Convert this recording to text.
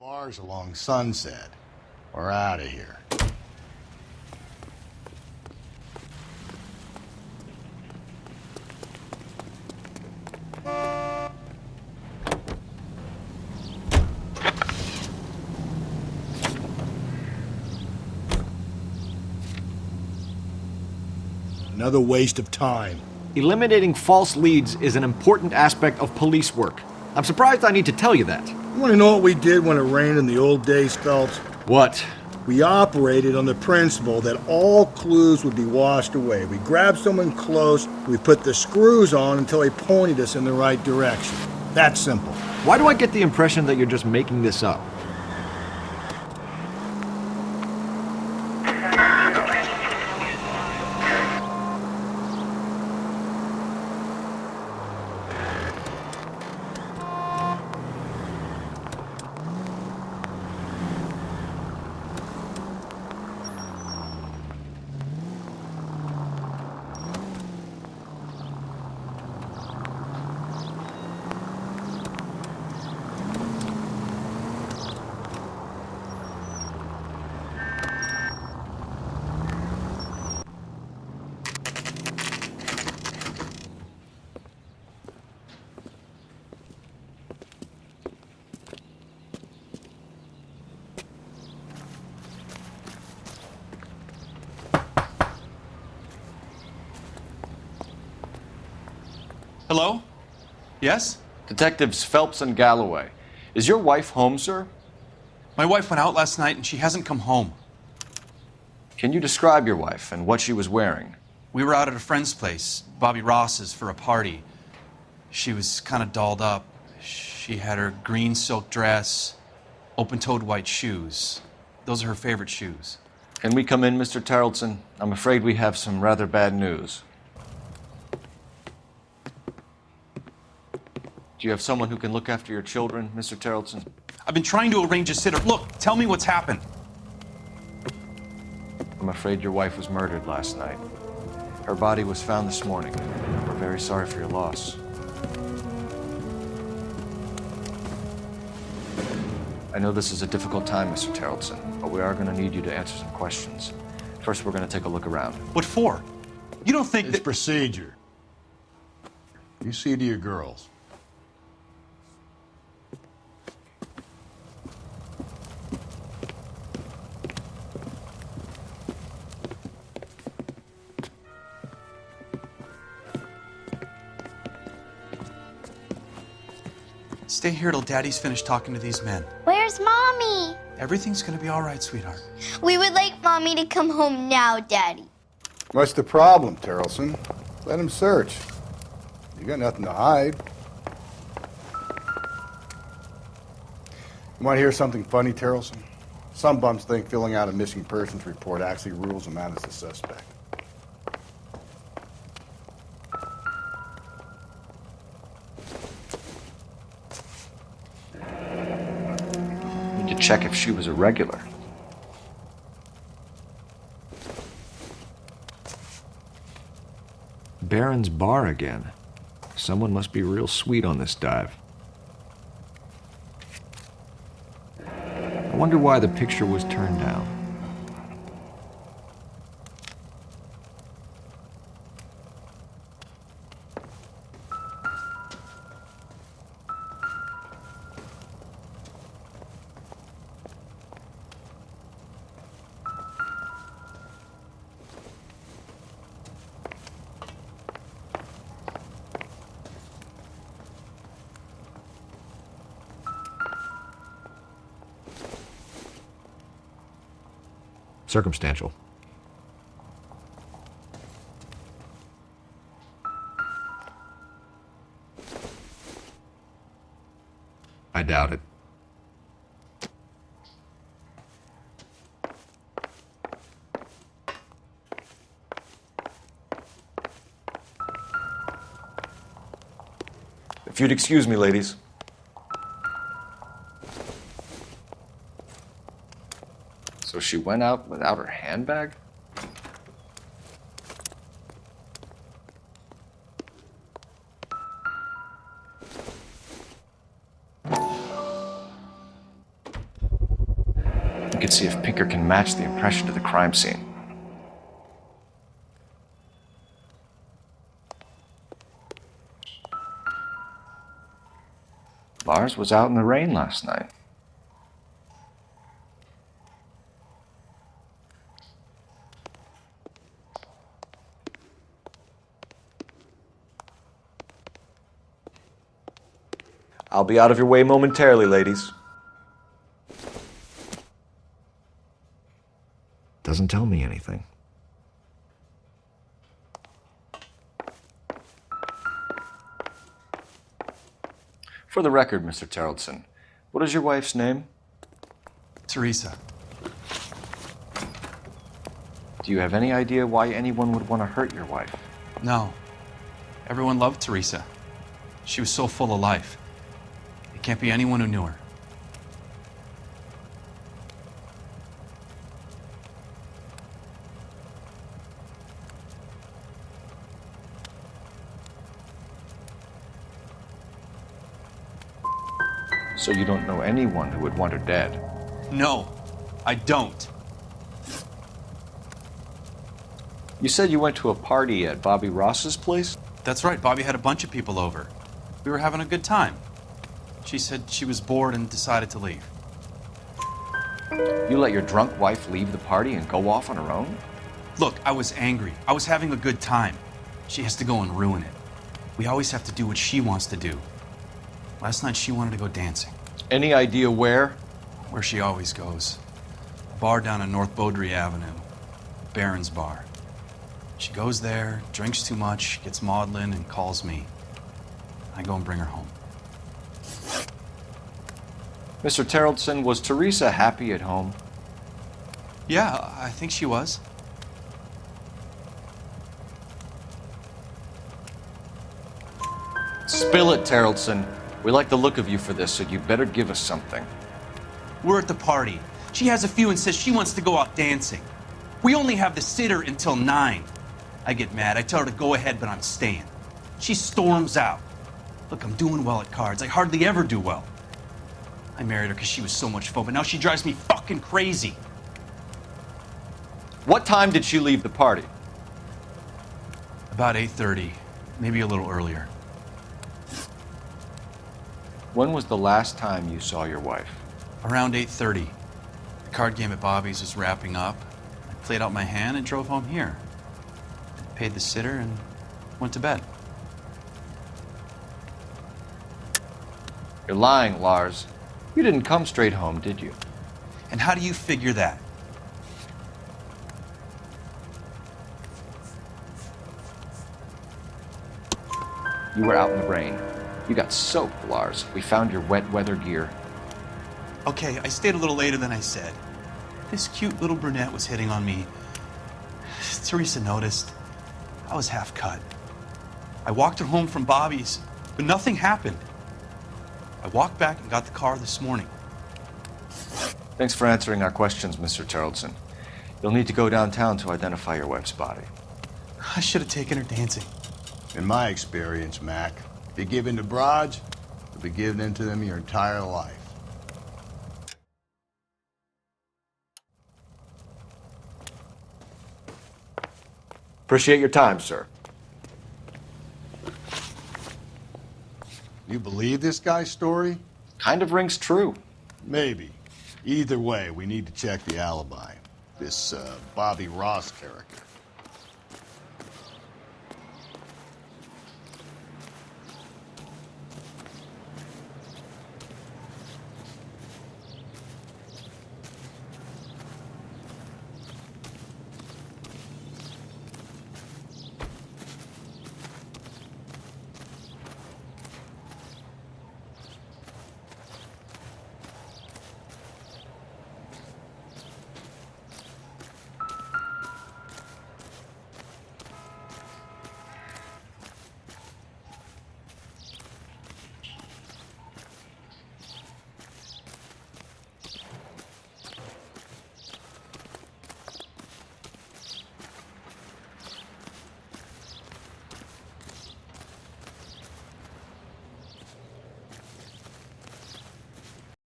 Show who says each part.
Speaker 1: Bars along Sunset. We're out of here. Another waste of time.
Speaker 2: Eliminating false leads is an important aspect of police work. I'm surprised I need to tell you that.
Speaker 1: You want to know what we did when it rained in the old days, Phelps?
Speaker 2: What?
Speaker 1: We operated on the principle that all clues would be washed away. We grabbed someone close, we put the screws on until they pointed us in the right direction. That's simple.
Speaker 2: Why do I get the impression that you're just making this up?
Speaker 3: Hello? Yes?
Speaker 4: Detectives Phelps and Galloway. Is your wife home, sir?
Speaker 3: My wife went out last night and she hasn't come home.
Speaker 4: Can you describe your wife and what she was wearing?
Speaker 3: We were out at a friend's place, Bobby Ross's, for a party. She was kind of dolled up. She had her green silk dress, open-toed white shoes. Those are her favorite shoes.
Speaker 4: Can we come in, Mr. Tarleton? I'm afraid we have some rather bad news. Do you have someone who can look after your children, Mr. Tarleton?
Speaker 3: I've been trying to arrange a sitter. Look, tell me what's happened.
Speaker 4: I'm afraid your wife was murdered last night. Her body was found this morning. We're very sorry for your loss. I know this is a difficult time, Mr. Tarleton, but we are going to need you to answer some questions. First, we're going to take a look around.
Speaker 3: What for? You don't think
Speaker 1: It's
Speaker 3: that...
Speaker 1: procedure. You see to your girls.
Speaker 3: Stay here till Daddy's finished talking to these men.
Speaker 5: Where's Mommy?
Speaker 3: Everything's gonna be all right, sweetheart.
Speaker 5: We would like Mommy to come home now, Daddy.
Speaker 1: What's the problem, Tarleton? Let him search. You got nothing to hide. You want to hear something funny, Tarleton? Some bums think filling out a missing persons report actually rules them out as a suspect.
Speaker 4: Need to check if she was a regular.
Speaker 2: Barron's Bar again. Someone must be real sweet on this dive. I wonder why the picture was turned down. Circumstantial. I doubt it.
Speaker 4: If you'd excuse me, ladies. So she went out without her handbag? could see if Pinker can match the impression to the crime scene. Lars was out in the rain last night. I'll be out of your way momentarily, ladies. Doesn't tell me anything. For the record, Mr. Terrellson, what is your wife's name?
Speaker 3: Teresa.
Speaker 4: Do you have any idea why anyone would want to hurt your wife?
Speaker 3: No. Everyone loved Teresa. She was so full of life. It can't be anyone who knew her.
Speaker 4: So you don't know anyone who would want her dead?
Speaker 3: No, I don't.
Speaker 4: You said you went to a party at Bobby Ross's place?
Speaker 3: That's right, Bobby had a bunch of people over. We were having a good time. She said she was bored and decided to leave.
Speaker 4: You let your drunk wife leave the party and go off on her own?
Speaker 3: Look, I was angry. I was having a good time. She has to go and ruin it. We always have to do what she wants to do. Last night she wanted to go dancing.
Speaker 4: Any idea where?
Speaker 3: Where she always goes. A bar down on North Beaudry Avenue. Baron's Bar. She goes there, drinks too much, gets maudlin, and calls me. I go and bring her home.
Speaker 4: Mr. Terrellson, was Teresa happy at home?
Speaker 3: Yeah, I think she was.
Speaker 4: Spill it, Terrellson. We like the look of you for this, so you better give us something.
Speaker 3: We're at the party. She has a few and says she wants to go out dancing. We only have the sitter until 9. I get mad. I tell her to go ahead, but I'm staying. She storms out. Look, I'm doing well at cards. I hardly ever do well. I married her because she was so much fun, but now she drives me fucking crazy.
Speaker 4: What time did she leave the party?
Speaker 3: About 8:30, maybe a little earlier.
Speaker 4: When was the last time you saw your wife?
Speaker 3: Around 8:30. The card game at Bobby's was wrapping up. I played out my hand and drove home here. I paid the sitter and went to bed.
Speaker 4: You're lying, Lars. You didn't come straight home, did you?
Speaker 3: And how do you figure that?
Speaker 4: You were out in the rain. You got soaked, Lars. We found your wet weather gear.
Speaker 3: Okay, I stayed a little later than I said. This cute little brunette was hitting on me. Teresa noticed. I was half cut. I walked her home from Bobby's, but nothing happened. I walked back and got the car this morning.
Speaker 4: Thanks for answering our questions, Mr. Terrellson. You'll need to go downtown to identify your wife's body.
Speaker 3: I should have taken her dancing.
Speaker 1: In my experience, Mac, if you give in to broads, you'll be giving in to them your entire life.
Speaker 4: Appreciate your time, sir.
Speaker 1: You believe this guy's story?
Speaker 4: Kind of rings true.
Speaker 1: Maybe. Either way, we need to check the alibi. This Bobby Ross character.